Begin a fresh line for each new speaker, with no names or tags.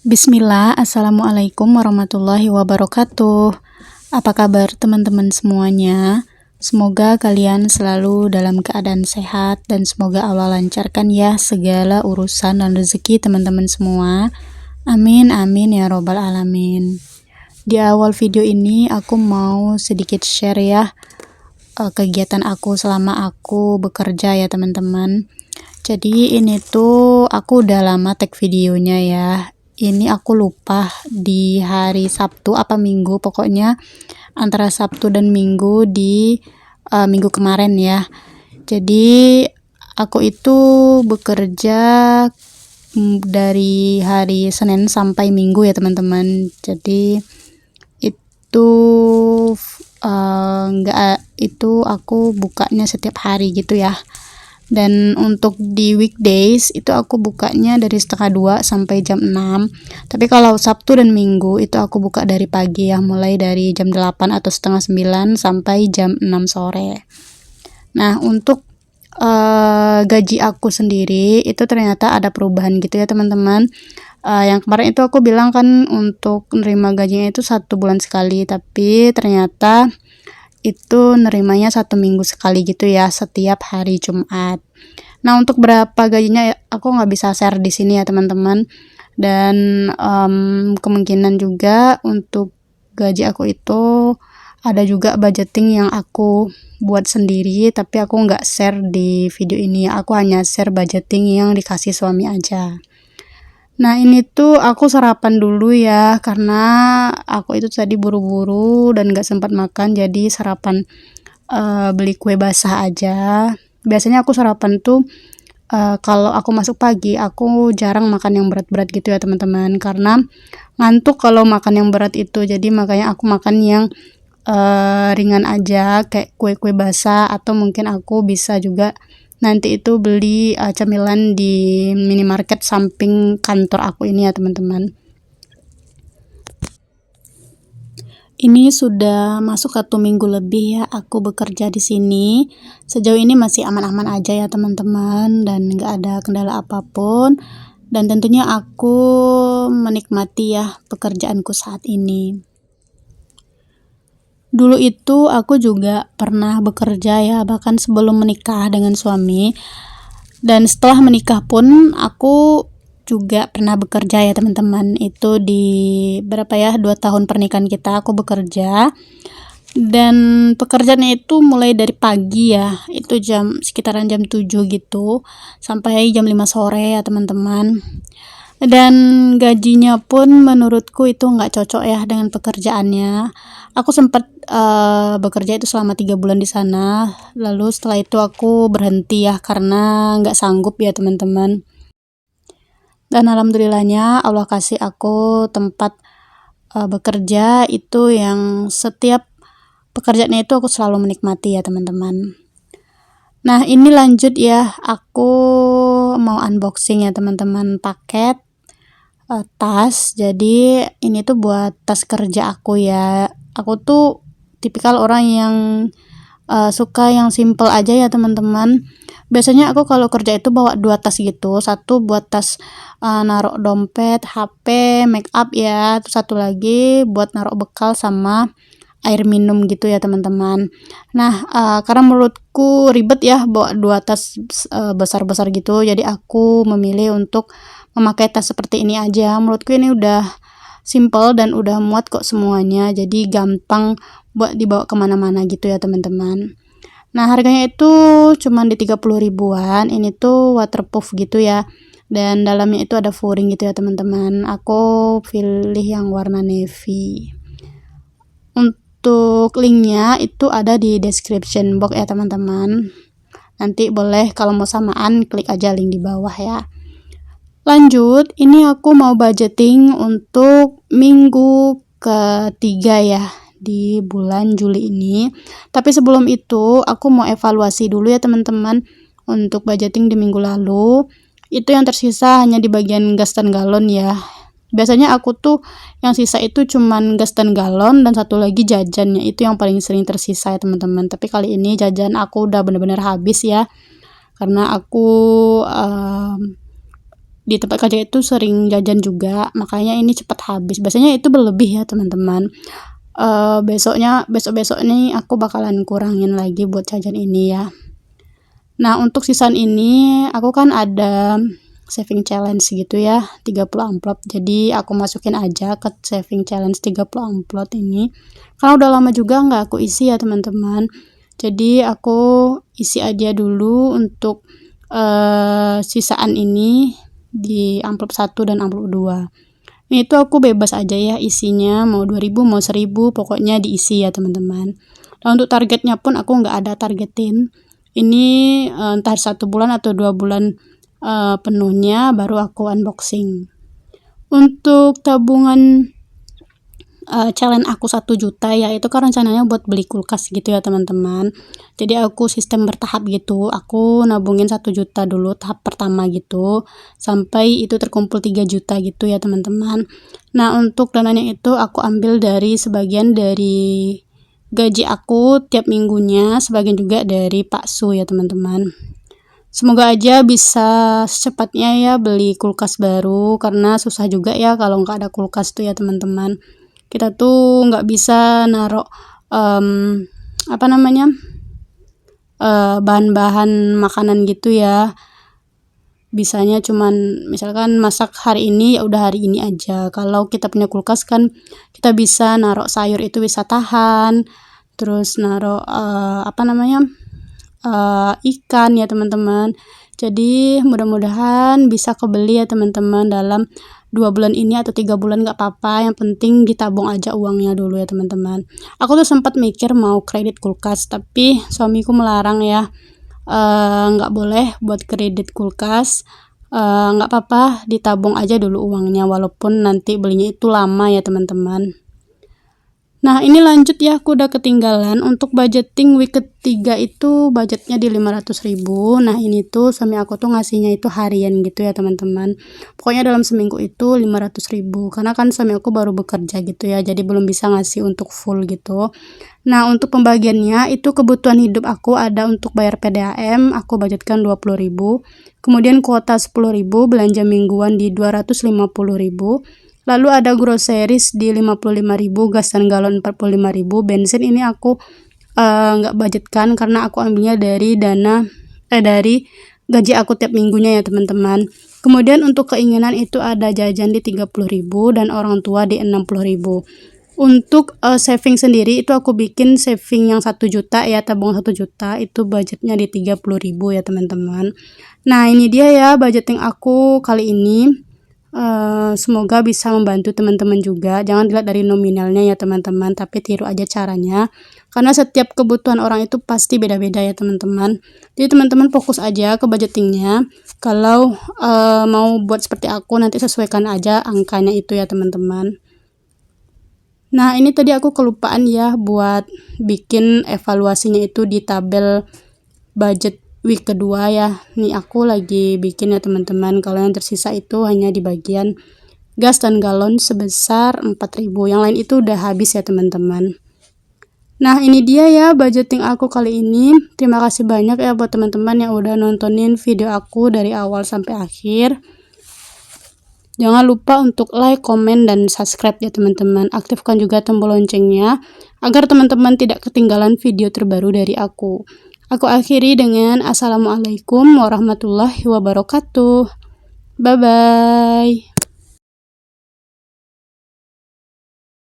Bismillah, Assalamualaikum warahmatullahi wabarakatuh. Apa kabar teman-teman semuanya? Semoga kalian selalu dalam keadaan sehat dan semoga Allah lancarkan ya segala urusan dan rezeki teman-teman semua. Amin amin ya robbal alamin. Di awal video ini aku mau sedikit share ya kegiatan aku selama aku bekerja ya teman-teman. Jadi ini tuh aku udah lama tag videonya ya. Ini aku lupa di hari Sabtu apa Minggu, pokoknya antara Sabtu dan Minggu di minggu kemarin ya. Jadi aku itu bekerja dari hari Senin sampai Minggu ya teman-teman. Jadi itu itu aku bukanya setiap hari gitu ya. Dan untuk di weekdays itu aku bukanya dari 1:30 sampai jam 6. Tapi kalau Sabtu dan Minggu itu aku buka dari pagi ya, mulai dari jam 8 atau 8:30 sampai jam 6 sore. Nah, untuk gaji aku sendiri itu ternyata ada perubahan gitu ya teman-teman. Yang kemarin itu aku bilang kan untuk nerima gajinya itu 1 bulan sekali, tapi ternyata itu nerimanya 1 minggu sekali gitu ya, setiap hari Jumat. Nah, untuk berapa gajinya aku nggak bisa share di sini ya teman-teman. Dan kemungkinan juga untuk gaji aku itu ada juga budgeting yang aku buat sendiri, tapi aku nggak share di video ini. Aku hanya share budgeting yang dikasih suami aja. Nah, ini tuh aku sarapan dulu ya, karena aku itu tadi buru-buru dan gak sempat makan, jadi sarapan beli kue basah aja. Biasanya aku sarapan tuh kalau aku masuk pagi, aku jarang makan yang berat-berat gitu ya teman-teman, karena ngantuk kalau makan yang berat itu. Jadi makanya aku makan yang ringan aja, kayak kue-kue basah, atau mungkin aku bisa juga nanti itu beli cemilan di minimarket samping kantor aku ini ya teman-teman. Ini sudah masuk 1 minggu lebih ya aku bekerja di sini. Sejauh ini masih aman-aman aja ya teman-teman, dan nggak ada kendala apapun. Dan tentunya aku menikmati ya pekerjaanku saat ini. Dulu itu aku juga pernah bekerja ya, bahkan sebelum menikah dengan suami. Dan setelah menikah pun aku juga pernah bekerja ya teman-teman. Itu di 2 tahun pernikahan kita aku bekerja. Dan pekerjaannya itu mulai dari pagi ya, itu sekitaran jam 7 gitu sampai jam 5 sore ya teman-teman. Dan gajinya pun menurutku itu nggak cocok ya dengan pekerjaannya. Aku sempat bekerja itu selama 3 bulan di sana, lalu setelah itu aku berhenti ya karena nggak sanggup ya teman-teman. Dan alhamdulillahnya Allah kasih aku tempat bekerja itu yang setiap pekerjaannya itu aku selalu menikmati ya teman-teman. Nah, ini lanjut ya, aku mau unboxing ya teman-teman paket tas. Jadi ini tuh buat tas kerja aku ya. Aku tuh tipikal orang yang suka yang simple aja ya teman-teman. Biasanya aku kalau kerja itu bawa 2 tas gitu, satu buat tas naruh dompet, HP, make up ya, terus satu lagi buat naruh bekal sama air minum gitu ya teman-teman. Nah, karena menurutku ribet ya bawa 2 tas besar-besar gitu, jadi aku memilih untuk memakai tas seperti ini aja. Menurutku ini udah simple dan udah muat kok semuanya, jadi gampang buat dibawa kemana-mana gitu ya teman-teman. Nah, harganya itu cuman di 30 ribuan. Ini tuh waterproof gitu ya, dan dalamnya itu ada furing gitu ya teman-teman. Aku pilih yang warna navy. Untuk linknya itu ada di description box ya teman-teman. Nanti boleh kalau mau samaan klik aja link di bawah ya. Lanjut, ini aku mau budgeting untuk minggu ketiga ya di bulan Juli ini. Tapi sebelum itu aku mau evaluasi dulu ya teman-teman untuk budgeting di minggu lalu. Itu yang tersisa hanya di bagian gas dan galon ya. Biasanya aku tuh yang sisa itu cuman gas dan galon, dan satu lagi jajannya itu yang paling sering tersisa ya teman-teman. Tapi kali ini jajan aku udah bener-bener habis ya, karena aku di tempat kerja itu sering jajan juga, makanya ini cepat habis. Biasanya itu berlebih ya teman-teman. Besok nih aku bakalan kurangin lagi buat jajan ini ya. Nah, untuk sisaan ini aku kan ada saving challenge gitu ya, 30 amplop. Jadi aku masukin aja ke saving challenge 30 amplop ini. Karena udah lama juga nggak aku isi ya teman-teman. Jadi aku isi aja dulu untuk sisaan ini di amplop 1 dan amplop 2. Ini tuh aku bebas aja ya isinya, mau 2000 mau 1000 pokoknya diisi ya teman-teman. Nah, untuk targetnya pun aku nggak ada targetin. Ini entah 1 bulan atau 2 bulan penuhnya baru aku unboxing. Untuk tabungan challenge aku 1 juta ya, itu kan rencananya buat beli kulkas gitu ya teman-teman. Jadi aku sistem bertahap gitu, aku nabungin 1 juta dulu tahap pertama gitu, sampai itu terkumpul 3 juta gitu ya teman-teman. Nah, untuk dananya itu aku ambil dari sebagian dari gaji aku tiap minggunya, sebagian juga dari Pak Su ya teman-teman. Semoga aja bisa secepatnya ya beli kulkas baru, karena susah juga ya kalau nggak ada kulkas tuh ya teman-teman. Kita tuh nggak bisa naruh bahan-bahan makanan gitu ya. Bisanya cuman misalkan masak hari ini ya udah hari ini aja. Kalau kita punya kulkas kan kita bisa naruh sayur itu bisa tahan, terus naruh ikan ya teman-teman. Jadi mudah-mudahan bisa kebeli ya teman-teman dalam 2 bulan ini atau 3 bulan nggak apa-apa, yang penting ditabung aja uangnya dulu ya teman-teman. Aku tuh sempat mikir mau kredit kulkas, tapi suamiku melarang ya, nggak boleh buat kredit kulkas. Nggak apa-apa ditabung aja dulu uangnya, walaupun nanti belinya itu lama ya teman-teman. Nah, ini lanjut ya, aku udah ketinggalan. Untuk budgeting week ketiga itu budgetnya di 500.000. Nah, ini tuh suami aku tuh ngasihnya itu harian gitu ya teman-teman. Pokoknya dalam seminggu itu 500.000, karena kan suami aku baru bekerja gitu ya, jadi belum bisa ngasih untuk full gitu. Nah, untuk pembagiannya itu kebutuhan hidup aku ada untuk bayar PDAM, aku budgetkan 20.000. Kemudian kuota 10.000, belanja mingguan di 250.000. Lalu ada groceries di 55.000, gas dan galon 45.000. Bensin ini aku nggak budgetkan karena aku ambilnya dari dari gaji aku tiap minggunya ya teman-teman. Kemudian untuk keinginan itu ada jajan di 30.000 dan orang tua di 60.000. Untuk saving sendiri itu aku bikin saving yang 1 juta ya, tabungan 1 juta itu budgetnya di 30.000 ya teman-teman. Nah, ini dia ya budgeting aku kali ini. Semoga bisa membantu teman-teman juga. Jangan dilihat dari nominalnya ya teman-teman, tapi tiru aja caranya, karena setiap kebutuhan orang itu pasti beda-beda ya teman-teman. Jadi teman-teman fokus aja ke budgetingnya. Kalau mau buat seperti aku, nanti sesuaikan aja angkanya itu ya teman-teman. Nah, ini tadi aku kelupaan ya buat bikin evaluasinya itu di tabel budget week kedua ya. Nih aku lagi bikin ya teman-teman. Kalau yang tersisa itu hanya di bagian gas dan galon sebesar 4.000. Yang lain itu udah habis ya teman-teman. Nah, ini dia ya budgeting aku kali ini. Terima kasih banyak ya buat teman-teman yang udah nontonin video aku dari awal sampai akhir. Jangan lupa untuk like, komen, dan subscribe ya teman-teman. Aktifkan juga tombol loncengnya agar teman-teman tidak ketinggalan video terbaru dari aku. Aku akhiri dengan Assalamualaikum warahmatullahi wabarakatuh. Bye-bye.